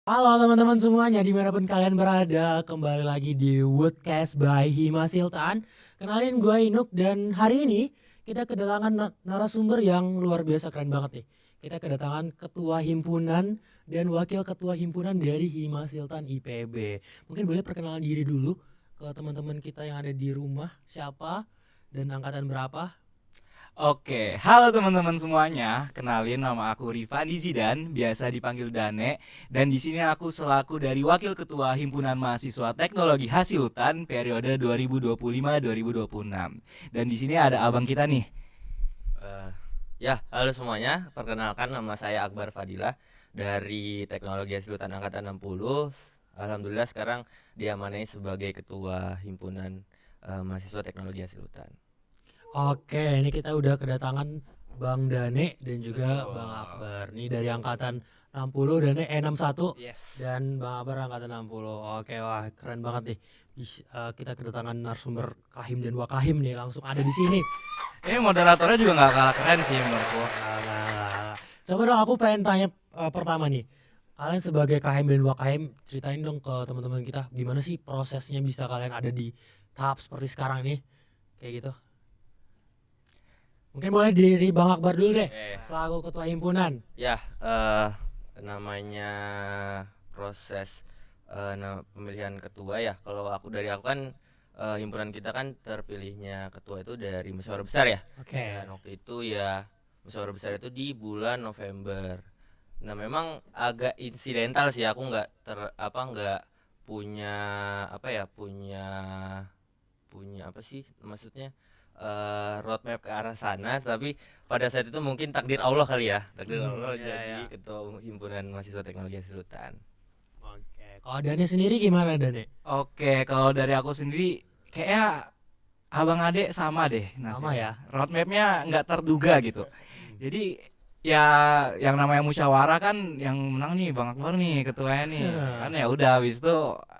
Halo teman-teman semuanya dimanapun kalian berada, kembali lagi di Woodcast by Hima Siltan. Kenalin gue Inuk dan hari ini kita kedatangan narasumber yang luar biasa keren banget nih. Kita kedatangan ketua himpunan dan wakil ketua himpunan dari Hima Siltan IPB. Mungkin boleh perkenalan diri dulu ke teman-teman kita yang ada di rumah, siapa dan angkatan berapa? Oke, halo teman-teman semuanya. Kenalin nama aku Rifandi Zidan, biasa dipanggil Dane, dan di sini aku selaku dari Wakil Ketua Himpunan Mahasiswa Teknologi Hasilutan periode 2025-2026. Dan di sini ada abang kita nih. Eh, ya, halo semuanya. Perkenalkan nama saya Akbar Fadilah dari Teknologi Hasilutan Angkatan 60. Alhamdulillah sekarang diamanai sebagai Ketua Himpunan Mahasiswa Teknologi Hasilutan. Oke, ini kita udah kedatangan Bang Dane dan juga Bang Betul. Akbar. Nih dari angkatan 60 Dane 61 Yes. dan Bang Akbar angkatan 60. Oke, wah keren banget nih. Kita kedatangan narasumber Kahim dan Wakahim nih langsung ada di sini. Ini moderatornya juga nggak kalah keren sih menurutku. Nah, coba dong aku pengen tanya pertama nih. Kalian sebagai Kahim dan Wakahim ceritain dong ke teman-teman kita gimana sih prosesnya bisa kalian ada di tahap seperti sekarang ini kayak gitu. Mungkin boleh dari Bang Akbar dulu deh, Oke. selaku ketua himpunan. Ya, namanya proses pemilihan ketua ya. Kalau aku kan himpunan kita kan terpilihnya ketua itu dari musyawarah besar ya. Oke. Dan waktu itu ya musyawarah besar itu di bulan November. Nah, memang agak insidental sih, aku nggak punya punya punya apa sih maksudnya roadmap ke arah sana, tapi pada saat itu mungkin takdir Allah kali ya, takdir Allah Ya jadi ya. ketua himpunan mahasiswa teknologi Hasilutan. Oke. Kalau Dani sendiri gimana Dani? Oke, kalau dari aku sendiri kayaknya abang adek sama deh Sama nasibnya. ya. Roadmapnya nggak terduga gitu. Hmm. Jadi ya yang namanya musyawarah kan yang menang nih Bang Akbar nih ketuanya nih. Kan ya udah habis itu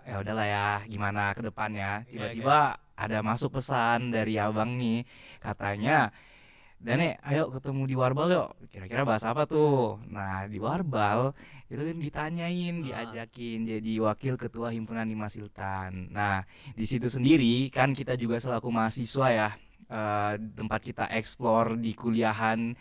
ya udahlah ya gimana ke depannya. Oke oke. Tiba-tiba ada masuk pesan dari abang nih katanya, Dane, ayo ketemu di Warbal yuk. Kira-kira bahas apa tuh? Nah, di Warbal itu kan ditanyain, Ah, diajakin jadi wakil ketua himpunan di Masiltan. Nah, di situ sendiri kan kita juga selaku mahasiswa ya, tempat kita explore di kuliahan,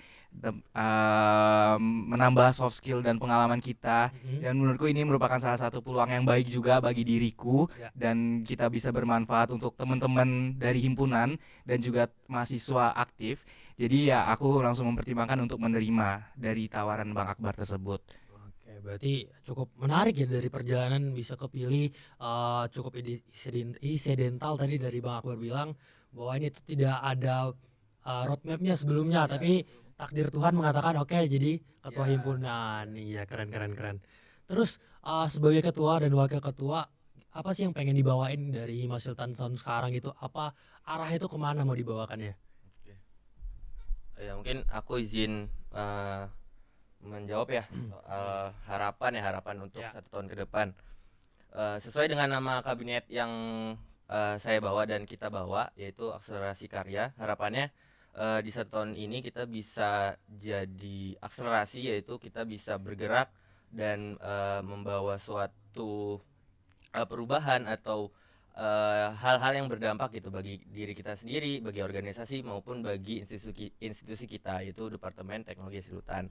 menambah soft skill dan pengalaman kita. mhm. Dan menurutku ini merupakan salah satu peluang yang baik juga bagi diriku Ya. dan kita bisa bermanfaat untuk teman-teman dari himpunan dan juga mahasiswa aktif. Jadi ya aku langsung mempertimbangkan untuk menerima dari tawaran Bang Akbar tersebut. Oke, berarti cukup menarik ya dari perjalanan bisa kepilih cukup insidental tadi dari Bang Akbar bilang bahwa ini tuh tidak ada roadmapnya sebelumnya, Ya, tapi takdir Tuhan mengatakan oke jadi ketua ya. himpunan. Iya keren keren keren. Terus sebagai ketua dan wakil ketua apa sih yang pengen dibawain dari Mas Sultan tahun sekarang gitu? Apa arahnya itu kemana mau dibawakannya? Oke. Ya, mungkin aku izin menjawab ya Boleh. soal harapan untuk Ya. 1 tahun ke depan. Sesuai dengan nama kabinet yang saya bawa dan kita bawa, yaitu akselerasi karya. Harapannya di 1 tahun ini kita bisa jadi akselerasi, yaitu kita bisa bergerak dan membawa suatu perubahan atau hal-hal yang berdampak gitu bagi diri kita sendiri, bagi organisasi maupun bagi institusi kita, yaitu Departemen Teknologi Hasilutan.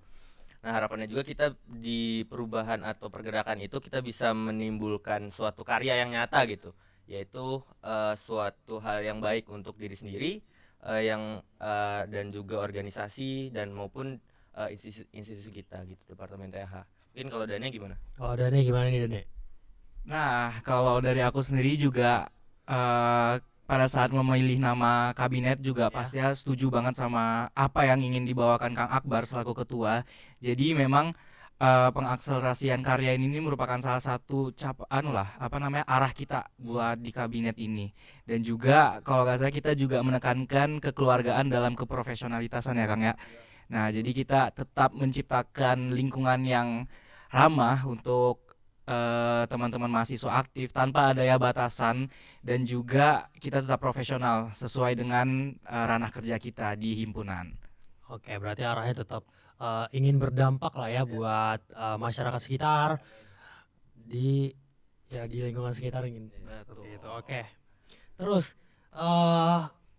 Nah, harapannya juga kita di perubahan atau pergerakan itu kita bisa menimbulkan suatu karya yang nyata gitu, yaitu suatu hal yang baik untuk diri sendiri, dan juga organisasi dan maupun institusi kita gitu, Departemen TH. Mungkin kalau Dania gimana? Oh Dani gimana nih Dani? Nah, kalau dari aku sendiri juga pada saat memilih nama kabinet juga Ya. pasti setuju banget sama apa yang ingin dibawakan Kang Akbar selaku ketua. Jadi memang pengakselerasian karya ini merupakan salah satu anu lah apa namanya arah kita Hmm. buat di kabinet ini. Dan juga kalau nggak salah kita juga menekankan kekeluargaan dalam keprofesionalitasan ya Kang ya. Nah, jadi kita tetap menciptakan lingkungan yang ramah untuk teman-teman mahasiswa aktif tanpa adanya batasan dan juga kita tetap profesional sesuai dengan ranah kerja kita di himpunan. Oke, berarti arahnya tetap ingin berdampak lah ya buat masyarakat sekitar, di di lingkungan sekitar ini. Betul. Seperti itu. Oke. Terus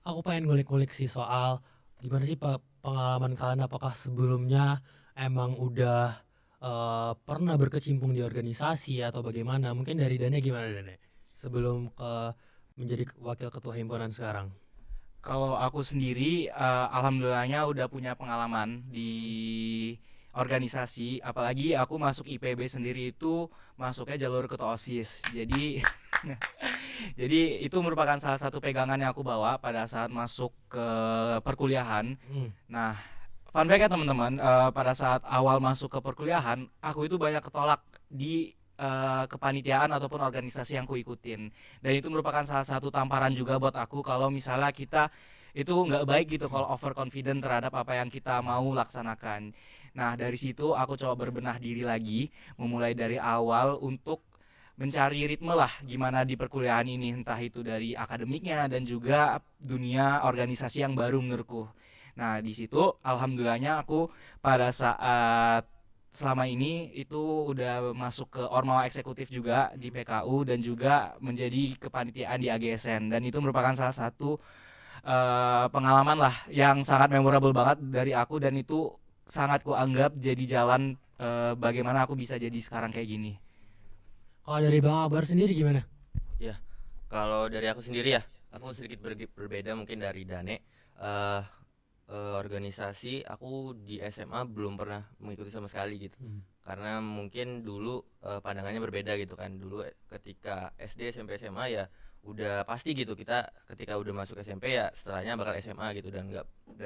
aku pengen ngulik-ngulik sih soal gimana sih pengalaman kalian, apakah sebelumnya emang udah pernah berkecimpung di organisasi atau bagaimana? Mungkin dari Dane gimana Dane? Sebelum menjadi wakil ketua himpunan sekarang. Kalau aku sendiri, alhamdulillahnya udah punya pengalaman di organisasi, apalagi aku masuk IPB sendiri itu masuknya jalur ketua OSIS. Jadi jadi itu merupakan salah satu pegangan yang aku bawa pada saat masuk ke perkuliahan. Nah, fun fact ya teman-teman, pada saat awal masuk ke perkuliahan, aku itu banyak ketolak di kepanitiaan ataupun organisasi yang ku ikutin, dan itu merupakan salah satu tamparan juga buat aku kalau misalnya kita itu nggak baik gitu kalau overconfident terhadap apa yang kita mau laksanakan. Nah, dari situ aku coba berbenah diri lagi, memulai dari awal untuk mencari ritme lah gimana di perkuliahan ini, entah itu dari akademiknya dan juga dunia organisasi yang baru menurutku. Nah, di situ alhamdulillahnya aku pada saat selama ini itu udah masuk ke Ormawa eksekutif juga di PKU dan juga menjadi kepanitiaan di AGSN, dan itu merupakan salah satu pengalaman lah yang sangat memorable banget dari aku, dan itu sangat kuanggap jadi jalan bagaimana aku bisa jadi sekarang kayak gini. Kalau dari Bang Akbar sendiri gimana? Ya, kalau dari aku sendiri ya, aku sedikit berbeda mungkin dari Dane. Eh organisasi aku di SMA belum pernah mengikuti sama sekali gitu. Karena mungkin dulu pandangannya berbeda gitu kan. Dulu ketika SD, SMP, SMA ya udah pasti gitu, kita ketika udah masuk SMP ya setelahnya bakal SMA gitu, dan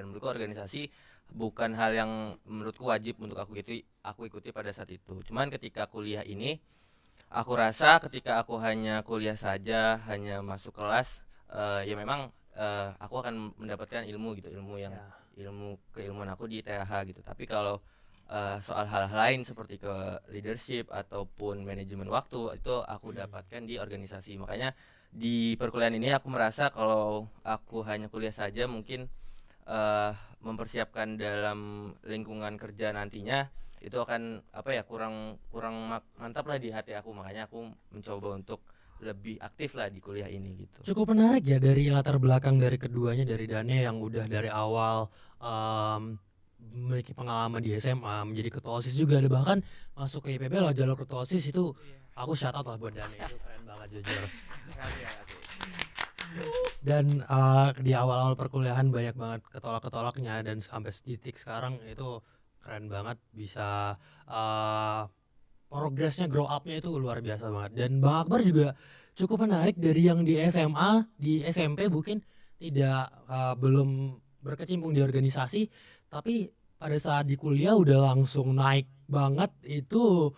menurutku organisasi bukan hal yang menurutku wajib untuk aku ikuti pada saat itu. Cuman ketika kuliah ini aku rasa ketika aku hanya kuliah saja, hanya masuk kelas, ya memang aku akan mendapatkan ilmu gitu, ilmu keilmuan aku di TH gitu. Tapi kalau soal hal lain seperti ke leadership ataupun manajemen waktu itu aku dapatkan di organisasi. Makanya di perkuliahan ini aku merasa kalau aku hanya kuliah saja mungkin mempersiapkan dalam lingkungan kerja nantinya itu akan kurang mantap lah di hati aku. Makanya aku mencoba untuk lebih aktif lah di kuliah ini gitu. Cukup menarik ya dari latar belakang dari keduanya, dari Dane yang udah dari awal memiliki pengalaman di SMA menjadi ketua OSIS juga, ada bahkan masuk ke IPB loh jalur ketua OSIS. Itu aku shout out lah buat Dane, itu keren banget jujur. Dan di awal-awal perkuliahan banyak banget ketolak-ketolaknya, dan sampai titik sekarang itu keren banget, bisa progresnya, grow up-nya itu luar biasa banget. Dan Bang Akbar juga cukup menarik dari yang di SMA, di SMP mungkin tidak belum berkecimpung di organisasi, tapi pada saat di kuliah udah langsung naik banget itu.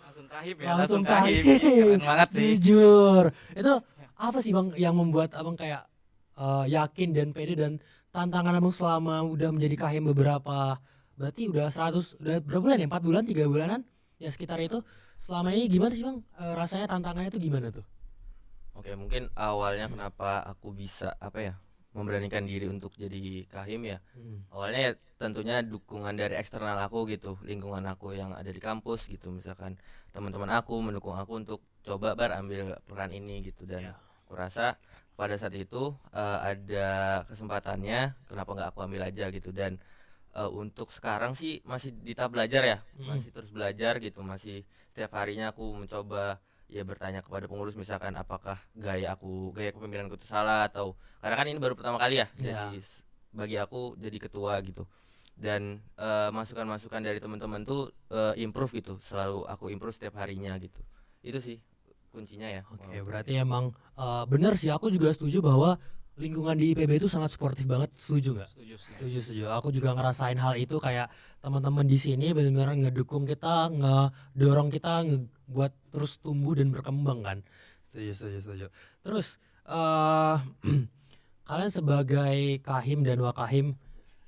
Langsung kahim. Keren banget sih. Jujur. Itu apa sih Bang yang membuat Abang kayak yakin dan pede, dan tantangan Abang selama udah menjadi kahim berapa, berarti udah berapa bulan ya? 4 bulan, 3 bulanan? Ya sekitar itu. Selama ini gimana sih Bang rasanya, tantangannya itu gimana tuh? Oke, mungkin awalnya kenapa aku bisa memberanikan diri untuk jadi kahim ya. Awalnya ya tentunya dukungan dari eksternal aku gitu, lingkungan aku yang ada di kampus gitu, misalkan teman-teman aku mendukung aku untuk coba ambil peran ini gitu. Dan aku rasa pada saat itu ada kesempatannya, kenapa nggak aku ambil aja gitu. Dan untuk sekarang sih masih di tahap belajar ya, masih terus belajar gitu, masih setiap harinya aku mencoba ya bertanya kepada pengurus, misalkan apakah gaya kepemimpinanku itu salah, atau karena kan ini baru pertama kali ya, jadi bagi aku jadi ketua gitu. Dan masukan-masukan dari teman-teman tuh improve gitu, selalu aku improve setiap harinya gitu. Itu sih kuncinya ya. Oke, berarti emang bener sih, aku juga setuju bahwa lingkungan di IPB itu sangat suportif banget. Setuju nggak? Setuju. Aku juga ngerasain hal itu, kayak teman-teman di sini benar-benar ngedukung kita, ngedorong kita buat terus tumbuh dan berkembang kan. Setuju. Terus kalian sebagai kahim dan wakahim,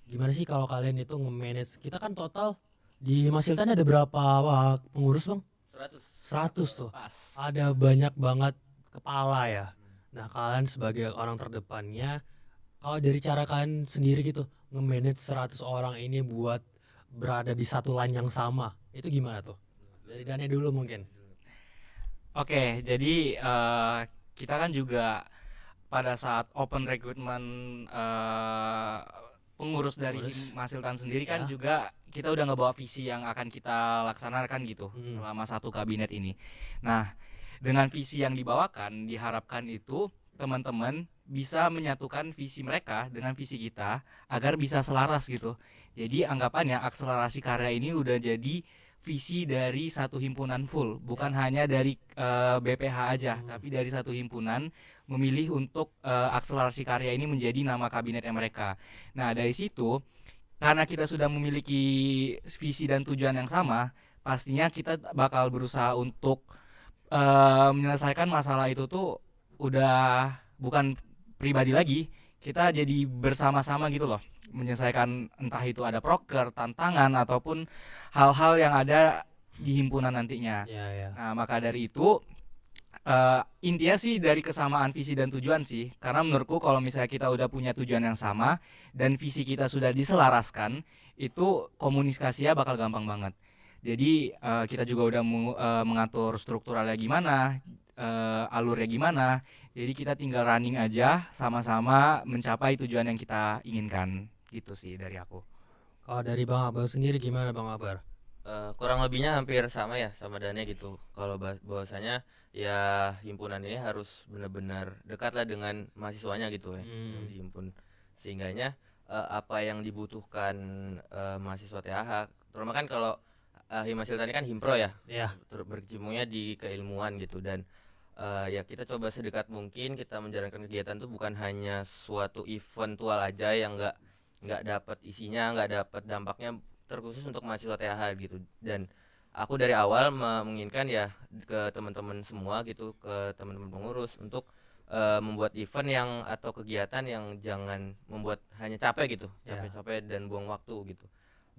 gimana sih kalau kalian itu nge-manage? Kita kan total di Masiltan ada berapa pengurus Bang? 100 tuh. Ada banyak banget kepala ya. Nah, kalian sebagai orang terdepannya, kalau dari cara kalian sendiri gitu nge-manage 100 orang ini buat berada di satu line yang sama, itu gimana tuh? Dari Dane dulu mungkin. Oke, jadi kita kan juga pada saat open recruitment pengurus dari Pengurus. Masiltan sendiri kan Ya. juga kita udah ngebawa visi yang akan kita laksanakan gitu Hmm. selama satu kabinet ini. Nah, dengan visi yang dibawakan diharapkan itu teman-teman bisa menyatukan visi mereka dengan visi kita agar bisa selaras gitu. Jadi anggapannya akselerasi karya ini udah jadi visi dari satu himpunan full, bukan hanya dari BPH aja, tapi dari satu himpunan memilih untuk akselerasi karya ini menjadi nama kabinetnya mereka. Nah, dari situ karena kita sudah memiliki visi dan tujuan yang sama, pastinya kita bakal berusaha untuk menyelesaikan masalah itu tuh udah bukan pribadi lagi, kita jadi bersama-sama gitu loh, menyelesaikan entah itu ada proker, tantangan ataupun hal-hal yang ada di himpunan nantinya. Ya. Nah, maka dari itu intinya sih dari kesamaan visi dan tujuan sih, karena menurutku kalau misalnya kita udah punya tujuan yang sama dan visi kita sudah diselaraskan, itu komunikasinya bakal gampang banget. Jadi kita juga udah mengatur strukturalnya gimana, alurnya gimana. Jadi kita tinggal running aja sama-sama mencapai tujuan yang kita inginkan. Gitu sih dari aku. Kalau dari Bang Akbar sendiri gimana Bang Akbar? Kurang lebihnya hampir sama ya sama Dania gitu. Kalau bahwasanya ya himpunan ini harus benar-benar dekat lah dengan mahasiswanya gitu ya, yang dihimpun. Sehingganya apa yang dibutuhkan mahasiswa TAH, terutama kan kalau Himasiltan ini kan himpro ya, Ya. berkecimpungnya di keilmuan gitu. Dan ya kita coba sedekat mungkin kita menjalankan kegiatan tuh bukan hanya suatu eventual aja yang nggak dapat isinya, nggak dapat dampaknya, terkhusus untuk mahasiswa TH gitu. Dan aku dari awal menginginkan ya ke teman-teman semua gitu, ke teman-teman pengurus untuk membuat event yang atau kegiatan yang jangan membuat hanya capek gitu, Ya. capek-capek dan buang waktu gitu,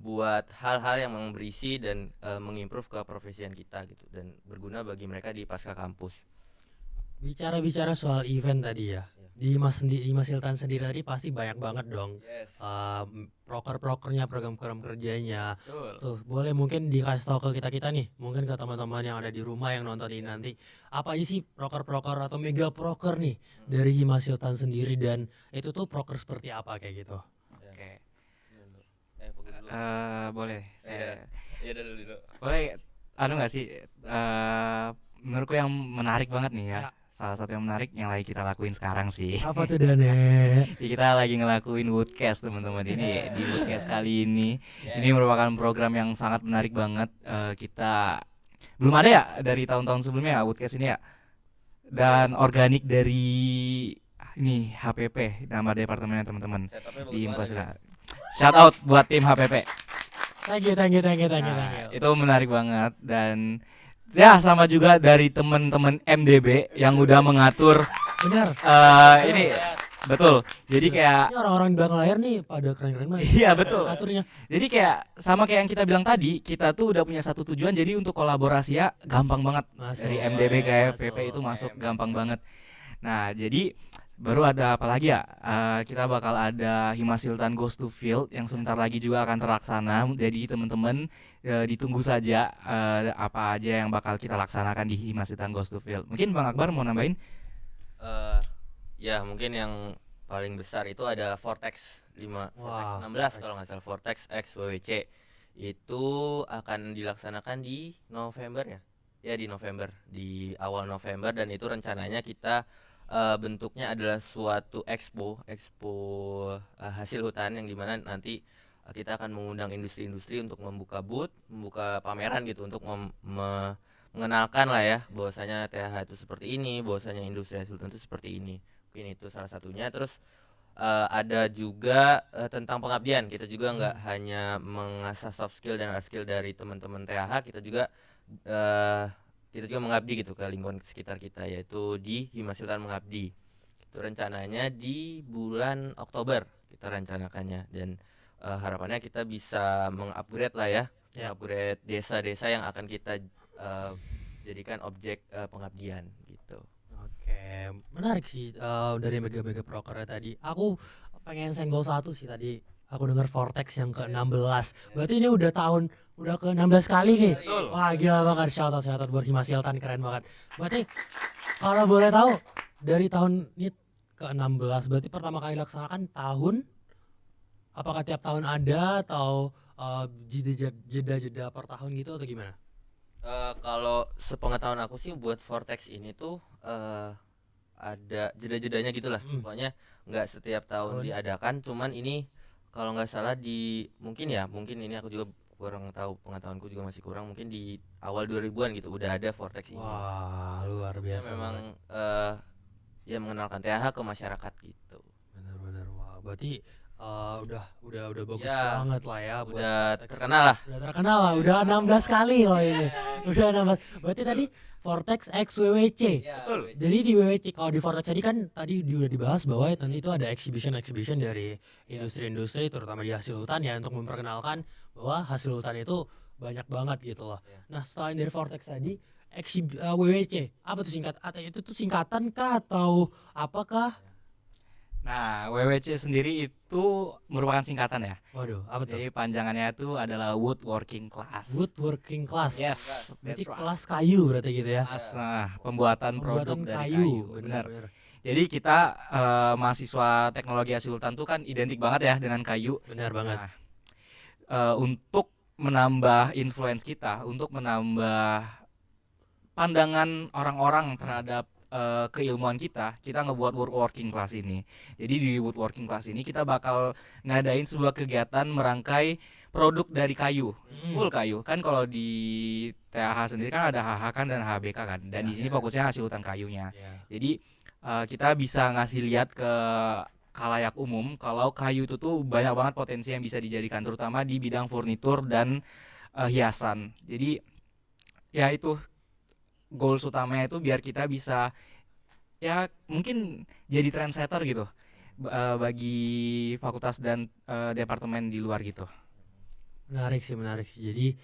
buat hal-hal yang berisi dan mengimprove keprofesian kita gitu dan berguna bagi mereka di pasca kampus. Bicara-bicara soal event tadi ya, di Mas Hiltan sendiri tadi pasti banyak banget dong proker-prokernya, program-program kerjanya. Tuh boleh mungkin dikasih tahu ke kita nih, mungkin ke teman-teman yang ada di rumah yang nonton ini nanti, apa aja sih proker-proker atau mega proker nih dari Mas Hiltan sendiri, dan itu tuh proker seperti apa kayak gitu. Oke. Pukul dulu. Boleh. Iya dulu. Boleh anu nggak sih? Menurutku yang menarik banget nih ya. Ya. Salah satu yang menarik yang lagi kita lakuin sekarang sih. Apa tuh Dane? Ya, kita lagi ngelakuin Woodcast teman-teman ini di Woodcast kali ini. Ini merupakan program yang sangat menarik banget. Kita belum ada ya dari tahun-tahun sebelumnya ya Woodcast ini ya. Dan organik dari ini HPP, nama departemennya teman-teman di Impasila. Shout out buat tim HPP. Thank you. Itu menarik banget. Dan ya sama juga dari teman-teman MDB yang udah mengatur Benar. ini betul. Jadi kayak Ini orang-orang di belakang layar nih pada keren-keren banget. iya betul. Aturnya. Jadi kayak sama kayak yang kita bilang tadi, kita tuh udah punya satu tujuan, jadi untuk kolaborasi ya gampang banget. Masuk, Dari MDB ke masuk. FPP itu masuk gampang banget. Nah, jadi baru ada apa lagi ya? Kita bakal ada Himasiltan Goes to Field yang sebentar lagi juga akan terlaksana. Jadi teman-teman ditunggu saja apa aja yang bakal kita laksanakan di Himasiltan Goes to Field. Mungkin Bang Akbar mau nambahin? Ya mungkin yang paling besar itu ada Vortex 5, Vortex Wah, 16 kalau nggak salah, Vortex X WWC. Itu akan dilaksanakan di November ya. Ya di November, di awal November, dan itu rencananya kita bentuknya adalah suatu expo hasil hutan, yang dimana nanti kita akan mengundang industri-industri untuk membuka booth, membuka pameran gitu, untuk mengenalkan lah ya bahwasanya TH itu seperti ini, bahwasanya industri hasil hutan itu seperti ini. Mungkin itu salah satunya. Terus ada juga tentang pengabdian. Kita juga nggak hanya mengasah soft skill dan hard skill dari teman-teman TH, kita juga mengabdi gitu ke lingkungan sekitar kita, yaitu di Himasiltan Mengabdi. Itu rencananya di bulan Oktober kita rencanakannya, dan harapannya kita bisa mengupgrade lah ya, mengupgrade desa-desa yang akan kita jadikan objek pengabdian gitu. Oke, menarik sih dari mega-mega prokernya tadi. Aku pengen senggol satu sih tadi. Aku dengar Vortex yang ke-16. Berarti ini udah tahun udah ke 16 kali nih. Betul. Wah gila banget, shout out buat Himasiltan, keren banget. Berarti kalau boleh tahu dari tahun ini ke 16 berarti pertama kali dilaksanakan tahun, apakah tiap tahun ada atau jeda-jeda per tahun gitu atau gimana? Kalau sepengetahuan aku sih buat Vortex ini tuh ada jeda-jedanya gitulah. Pokoknya nggak setiap tahun Tahun. diadakan, cuman ini kalau nggak salah mungkin ini aku juga kurang tahu, pengetahuanku juga masih kurang, mungkin di awal 2000-an gitu udah ada Vortex ini. Wah luar Ya biasa memang banget. ya mengenalkan THH ke masyarakat gitu. Bener-bener wah berarti udah bagus Ya, banget lah ya buat udah Vortex. terkenal lah. Udah terkenal lah, udah 16 kali loh ini. Udah 16. Berarti tadi Vortex X WWC. Betul. Jadi di WWC, kalau di Vortex tadi kan tadi udah dibahas bahwa nanti itu ada exhibition dari industri-industri terutama di hasil hutan ya, untuk memperkenalkan bahwa hasil hutan itu banyak banget gitu loh. Nah, selain dari Vortex tadi, WWC apa tuh itu tuh singkatan kah atau apakah? Nah, WWC sendiri itu merupakan singkatan ya. Waduh, apa tuh? Jadi panjangannya itu adalah Woodworking Class. Woodworking class. Yes, Berarti that's right. kelas kayu berarti gitu ya. Kelas, pembuatan produk Pembuatan dari kayu, kayu. Benar. Jadi kita mahasiswa teknologi hasil hutan tuh kan identik banget ya dengan kayu. Benar banget. Nah, untuk menambah influence kita, untuk menambah pandangan orang-orang terhadap keilmuan kita ngebuat woodworking class ini. Jadi di woodworking class ini kita bakal ngadain sebuah kegiatan merangkai produk dari kayu, full kayu. Kan kalau di THH sendiri kan ada HH kan dan HBK kan, dan di sini fokusnya hasil hutan kayunya. Jadi kita bisa ngasih lihat ke khalayak umum kalau kayu itu tuh banyak banget potensi yang bisa dijadikan, terutama di bidang furnitur dan hiasan. Jadi ya itu goals utamanya itu biar kita bisa ya mungkin jadi trendsetter gitu bagi fakultas dan departemen di luar gitu. Menarik sih. Jadi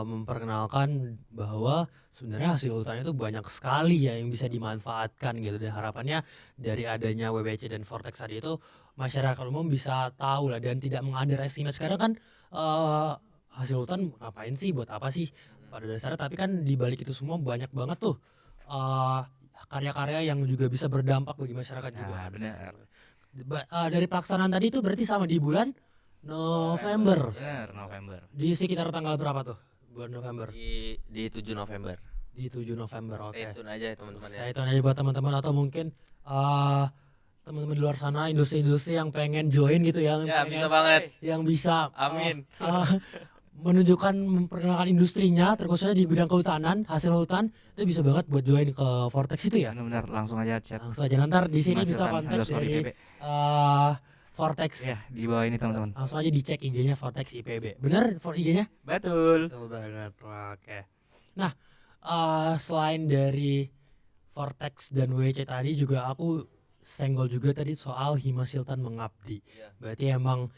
memperkenalkan bahwa sebenarnya hasil hutan itu banyak sekali ya yang bisa dimanfaatkan gitu, dan harapannya dari adanya WWC dan Vortex tadi itu masyarakat umum bisa tahu lah dan tidak meng-underestimate. Sekarang kan hasil hutan ngapain sih, buat apa sih pada dasarnya, tapi kan di balik itu semua banyak banget tuh karya-karya yang juga bisa berdampak bagi masyarakat juga. Nah, benar. Dari pelaksanaan tadi itu berarti sama di bulan November. Benar, November. Di sekitar tanggal berapa tuh bulan November? Di 7 November. Di 7 November, oke. Stay tune aja ya teman-teman ya. Stay tune aja buat teman-teman, atau mungkin teman-teman di luar sana, industri-industri yang pengen join gitu ya, Ya, bisa banget. yang bisa Amin. menunjukkan, memperkenalkan industrinya terkhususnya di bidang kehutanan, hasil hutan, itu bisa banget buat join ke Vortex itu ya. Benar, langsung aja chat. Langsung aja nanti di sini bisa kontak dari IPB. Vortex. Ya, di bawah ini teman-teman. Langsung aja dicek IG-nya Vortex IPB. Bener IG-nya? Betul. Betul banget. Oke. Nah, selain dari Vortex dan WC tadi juga aku senggol juga tadi soal Himasiltan Mengabdi. Berarti emang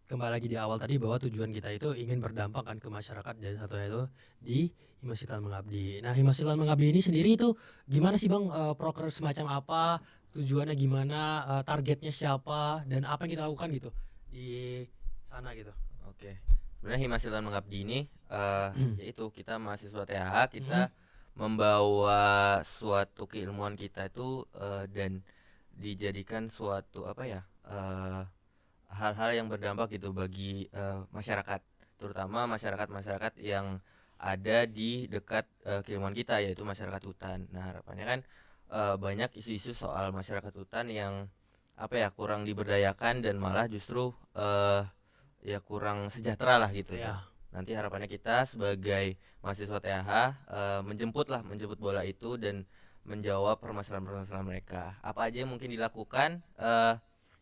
kembali lagi di awal tadi bahwa tujuan kita itu ingin berdampak kan ke masyarakat, dan satunya itu di Himasiltan Mengabdi. Nah, Himasiltan Mengabdi ini sendiri itu gimana sih Bang, proker semacam apa, tujuannya gimana, targetnya siapa, dan apa yang kita lakukan gitu di sana gitu. Oke. Sebenarnya Himasiltan Mengabdi ini yaitu kita mahasiswa THH, kita membawa suatu keilmuan kita itu dan dijadikan suatu hal-hal yang berdampak gitu bagi masyarakat, terutama masyarakat yang ada di dekat keilmuan kita, yaitu masyarakat hutan. Nah, harapannya kan banyak isu-isu soal masyarakat hutan yang kurang diberdayakan dan malah justru ya kurang sejahtera lah gitu ya. Nanti harapannya kita sebagai mahasiswa THH menjemput bola itu dan menjawab permasalahan-permasalahan mereka. Apa aja yang mungkin dilakukan,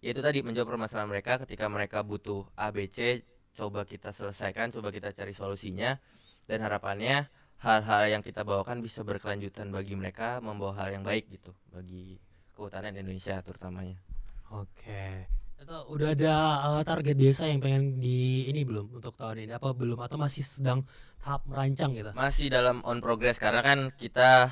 yaitu tadi menjawab permasalahan mereka ketika mereka butuh ABC, coba kita selesaikan, coba kita cari solusinya, dan harapannya hal-hal yang kita bawakan bisa berkelanjutan bagi mereka, membawa hal yang baik gitu bagi kehutanan Indonesia terutamanya. Oke. Atau udah ada target desa yang pengen di ini belum untuk tahun ini? Apa belum? Atau masih sedang tahap merancang gitu? Masih dalam on progress karena kan kita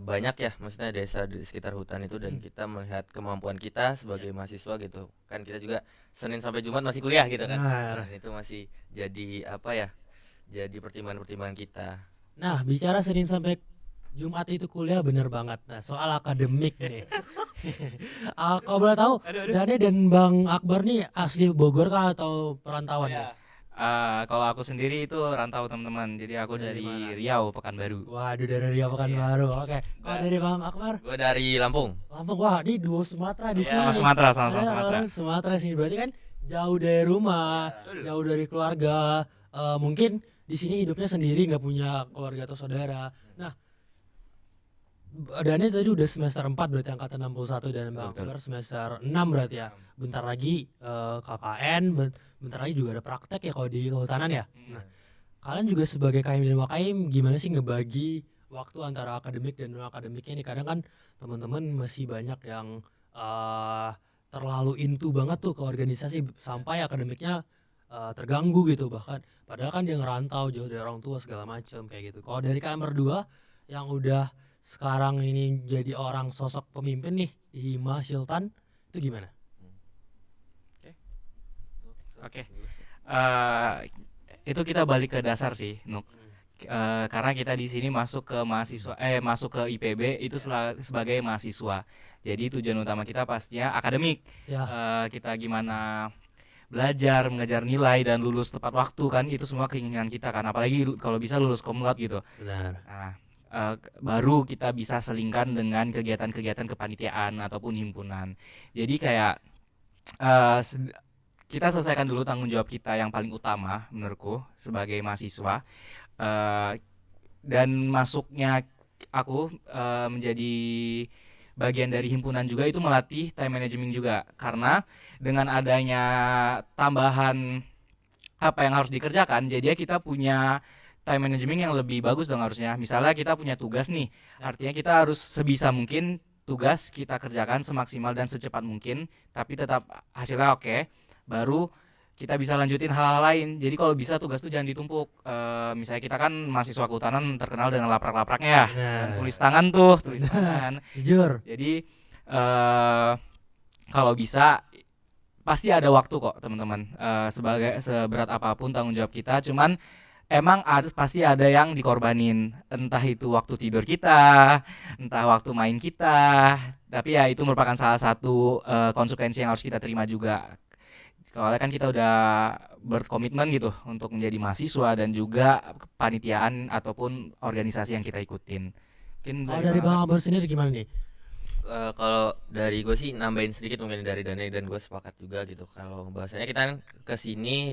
banyak ya maksudnya desa di sekitar hutan itu dan Hmm. kita melihat kemampuan kita sebagai mahasiswa gitu kan kita juga Senin sampai Jumat masih kuliah gitu kan. Benar. Nah, itu masih jadi apa ya, jadi pertimbangan-pertimbangan kita. Nah, bicara Senin sampai Jumat itu kuliah bener banget. Nah, soal akademik nih. Kalau boleh tahu, Dane dan Bang Akbar nih asli Bogor kah atau perantauan nih? Kalau aku sendiri itu rantau teman-teman. Jadi aku Dari dari mana? Riau, Pekanbaru. Waduh, dari Riau Pekanbaru. Oke. Kalau dari Bang Akbar, Gue dari Lampung. Lampung. Wah, ini duo Sumatera di Iya. sini Sama nih. Sumatera, Ada sama Sumatera. orang Sumatera sini. Berarti kan jauh dari rumah, jauh dari keluarga. Mungkin di sini hidupnya sendiri, nggak punya keluarga atau saudara. Nah, Dane tadi udah semester 4 berarti angkatan 61 dan Bang Betul. Akbar semester 6 berarti ya. Bentar lagi KKN, bentar lagi juga ada praktek ya kalau di kehutanan ya. Nah, kalian juga sebagai KM dan Wakaim gimana sih ngebagi waktu antara akademik dan non akademiknya nih? Kadang kan teman-teman masih banyak yang terlalu into banget tuh ke organisasi sampai akademiknya terganggu gitu, bahkan padahal kan dia ngerantau jauh dari orang tua segala macam kayak gitu. Kalau dari kalian berdua yang udah sekarang ini jadi orang sosok pemimpin nih di Hima Sultan itu gimana? Oke. Eh, itu kita balik ke dasar sih, Nuk. Karena kita di sini masuk ke masuk ke IPB itu sebagai mahasiswa. Jadi tujuan utama kita pastinya akademik. Ya, Kita gimana belajar, mengejar nilai dan lulus tepat waktu kan itu semua keinginan kita kan. Apalagi kalau bisa lulus cum laude gitu. benar. Nah, baru kita bisa selingkan dengan kegiatan-kegiatan kepanitiaan ataupun himpunan. Jadi kayak eh, sed- kita selesaikan dulu tanggung jawab kita yang paling utama menurutku sebagai mahasiswa. Eh, dan masuknya aku menjadi bagian dari himpunan juga itu melatih time management juga karena dengan adanya tambahan apa yang harus dikerjakan jadi kita punya time management yang lebih bagus dong harusnya. Misalnya kita punya tugas nih, artinya kita harus sebisa mungkin tugas kita kerjakan semaksimal dan secepat mungkin, tapi tetap hasilnya oke. Baru kita bisa lanjutin hal-hal lain. Jadi kalau bisa tugas tuh jangan ditumpuk. Misalnya kita kan mahasiswa kehutanan terkenal dengan laprak-lapraknya ya, dan Benar. tulis tangan tuh, tulis tangan. Jujur. Jadi kalau bisa pasti ada waktu kok teman-teman. Sebagai seberat apapun tanggung jawab kita, cuman emang pasti ada yang dikorbanin. Entah itu waktu tidur kita, entah waktu main kita. Tapi ya itu merupakan salah satu konsekuensi yang harus kita terima juga. Soalnya kan kita udah berkomitmen gitu untuk menjadi mahasiswa dan juga kepanitiaan ataupun organisasi yang kita ikutin. Mungkin Kalau dari Bang Akbar sendiri gimana nih? Kalau dari gue sih nambahin sedikit mungkin dari Dani dan gue sepakat juga gitu. Kalau bahasanya kita kan kesini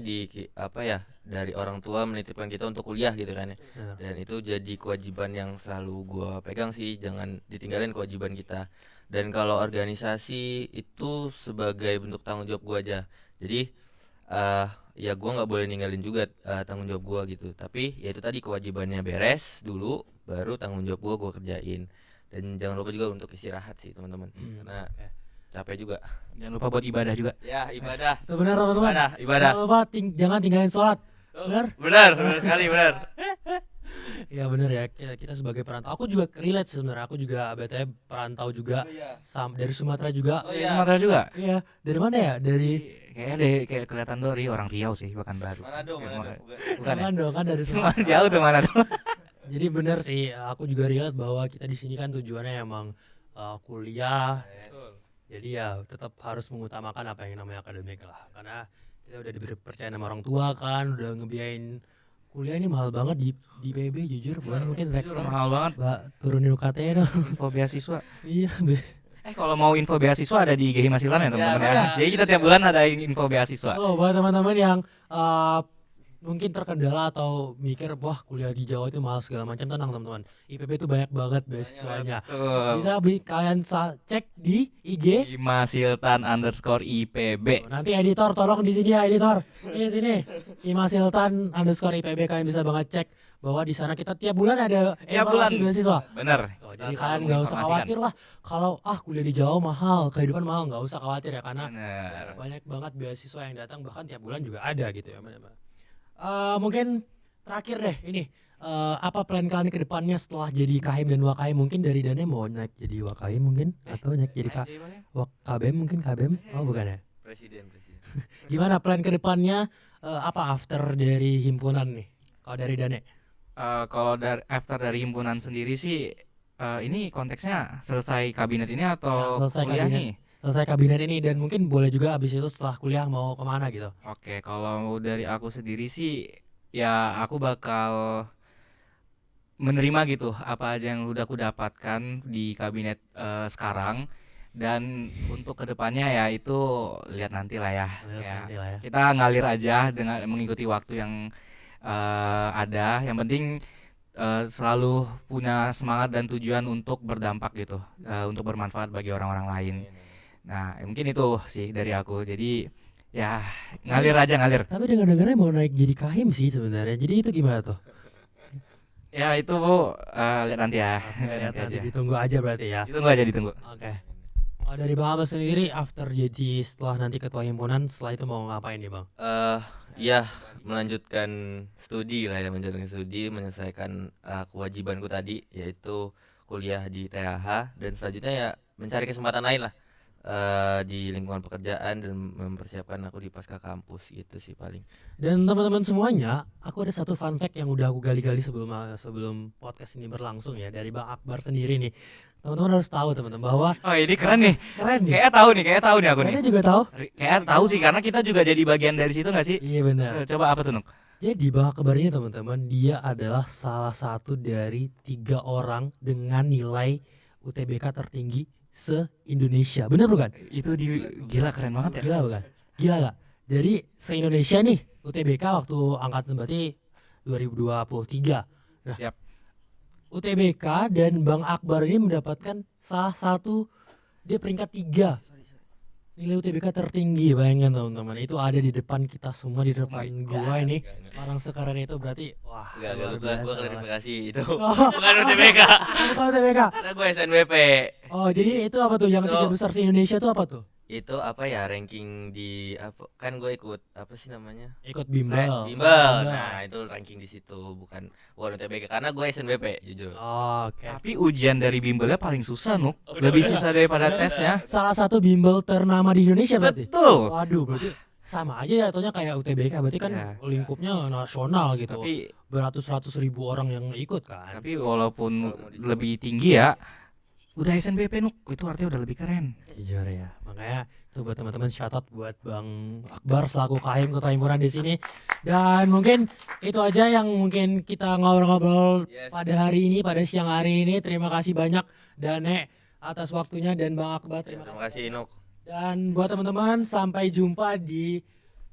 apa ya dari orang tua menitipkan kita untuk kuliah gitu kan ya. Benar. Dan itu jadi kewajiban yang selalu gue pegang sih, jangan ditinggalin kewajiban kita. Dan kalau organisasi itu sebagai bentuk tanggung jawab gue aja. Jadi ya gue nggak boleh ninggalin juga tanggung jawab gue gitu. Tapi ya itu tadi kewajibannya beres dulu, baru tanggung jawab gue kerjain. Dan jangan lupa juga untuk istirahat sih teman-teman, karena Oke. capek juga. jangan lupa buat ibadah juga. Ya ibadah, Itu benar teman-teman. ibadah. Jangan lupa jangan tinggalin sholat. Benar? Benar sekali benar. Ya benar ya. Kita sebagai perantau. Aku juga relate sebenarnya. Aku juga BTW perantau juga. Dari Sumatera juga. Oh Dari iya. Sumatera juga. Iya. Dari mana ya? Dari Kayak kelihatan dari orang Riau sih bahkan baru. Manado, Bukan bukan ya? dong kan dari Cuma Sumatera. jauh tuh mana dong. Jadi benar sih. Aku juga relate bahwa kita di sini kan tujuannya emang kuliah. Jadi ya tetap harus mengutamakan apa yang namanya akademik lah. Karena kita udah diberi percaya sama orang tua kan, udah ngebiayain kuliah ini mahal banget di PB jujur. Boleh mungkin Itu rektor mahal banget Mbak turunin UKT dong. info beasiswa. Iya, Kalau mau info beasiswa ada di GHI Masilan ya teman-teman ya. Ya. Jadi kita tiap bulan ada info beasiswa. Oh, buat teman-teman yang mungkin terkendala atau mikir wah kuliah di Jawa itu mahal segala macam, tenang teman-teman. IPB itu banyak banget beasiswanya. Bisa kalian cek di IG. Himasiltan_IPB. Nanti editor tolong di sini ya editor. Di sini Himasiltan_IPB, kalian bisa banget cek bahwa di sana kita tiap bulan ada informasi beasiswa. Bener. Jadi kalian nggak usah khawatir lah kalau kuliah di Jawa mahal, kehidupan mahal, nggak usah khawatir ya, karena Bener. banyak banget beasiswa yang datang, bahkan tiap bulan juga ada gitu ya. Mungkin terakhir deh ini, apa plan kalian ke depannya setelah jadi Kahim dan Wakaim? Mungkin dari Dane mau naik jadi Wakaim mungkin, atau naik jadi KBM mungkin, KBM? Oh bukan ya? Presiden. Gimana plan ke depannya, apa after dari himpunan nih? Kalau dari Dane? Kalau after dari himpunan sendiri sih, ini konteksnya selesai kabinet ini atau selesai kuliah kabinet. nih? Selesai kabinet ini, dan mungkin boleh juga abis itu setelah kuliah mau kemana gitu. Oke, kalau dari aku sendiri sih ya aku bakal menerima gitu apa aja yang udah aku dapatkan di kabinet sekarang, dan untuk kedepannya ya itu lihat nanti lah ya. Nanti lah ya. Kita ngalir aja dengan mengikuti waktu yang ada. Yang penting selalu punya semangat dan tujuan untuk berdampak gitu, untuk bermanfaat bagi orang-orang lain. Nah mungkin itu sih dari aku, jadi ya ngalir aja, ngalir. Tapi dengar-dengarnya mau naik jadi Kahim sih sebenarnya. Jadi itu gimana tuh? Ya itu lihat nanti ya. Lihat Nanti nanti, aja. ditunggu aja berarti ya. Ditunggu aja, ditunggu. Oke. Kalau dari Bang Abbas sendiri, after jadi setelah nanti ketua himpunan, setelah itu mau ngapain nih Bang? Ya melanjutkan studi lah ya, menyelesaikan kewajibanku tadi, yaitu kuliah di THH, dan selanjutnya ya mencari kesempatan lain lah di lingkungan pekerjaan dan mempersiapkan aku di pasca kampus gitu sih paling. Dan teman-teman semuanya, aku ada satu fun fact yang udah aku gali-gali sebelum podcast ini berlangsung ya, dari Bang Akbar sendiri nih. Teman-teman harus tahu teman-teman bahwa Oh ini keren nih. keren nih. Kayaknya tahu nih aku nih. Kalian juga tahu? Kayak tahu sih, karena kita juga jadi bagian dari situ nggak sih? Iya benar. Coba apa tuh Nuk? Jadi Bang Akbar ini teman-teman, dia adalah salah satu dari 3 orang dengan nilai UTBK tertinggi se-Indonesia. Bener bukan? Itu gila, keren banget ya. Gila bukan? Gila gak? Jadi se-Indonesia nih UTBK waktu angkatan berarti 2023. Nah, Yap. UTBK dan Bang Akbar ini mendapatkan salah satu, dia peringkat 3 nilai UTBK tertinggi. Bayangkan teman-teman, itu ada di depan kita semua, di depan gua ini. Orang sekeren itu berarti wah luar biasa Gua banget. klarifikasi itu Oh. bukan UTBK. Bukan UTBK. Karena gue SNBP. Oh jadi itu apa tuh yang 3 besar se Indonesia tuh apa tuh? Itu apa ya, ranking di apa, kan gue ikut apa sih namanya, Ikut bimbel. bimbel. Nah itu ranking di situ, bukan UTBK, karena gue SNBP jujur. Oh, oke. Tapi ujian dari bimbelnya paling susah Nuk. Lebih susah daripada tesnya. Salah satu bimbel ternama di Indonesia berarti. Betul. Waduh, berarti sama aja jatuhnya kayak UTBK, berarti kan Ya. lingkupnya nasional gitu. Tapi Beratus-ratus ribu orang yang ikut kan. walaupun lebih tinggi ya, udah SNBP Nuk, itu artinya udah lebih keren. Jujur ya. Makanya itu buat teman-teman, shout out buat Bang Akbar selaku Kahim ketua himpunan di sini. Dan mungkin itu aja yang mungkin kita ngobrol-ngobrol Yes. pada hari ini, pada siang hari ini. Terima kasih banyak Dane atas waktunya, dan Bang Akbar terima Terima kasih Inuk. Dan buat teman-teman, sampai jumpa di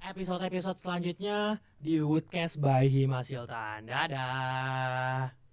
episode-episode selanjutnya di Woodcast by Himasiltan. Dadah.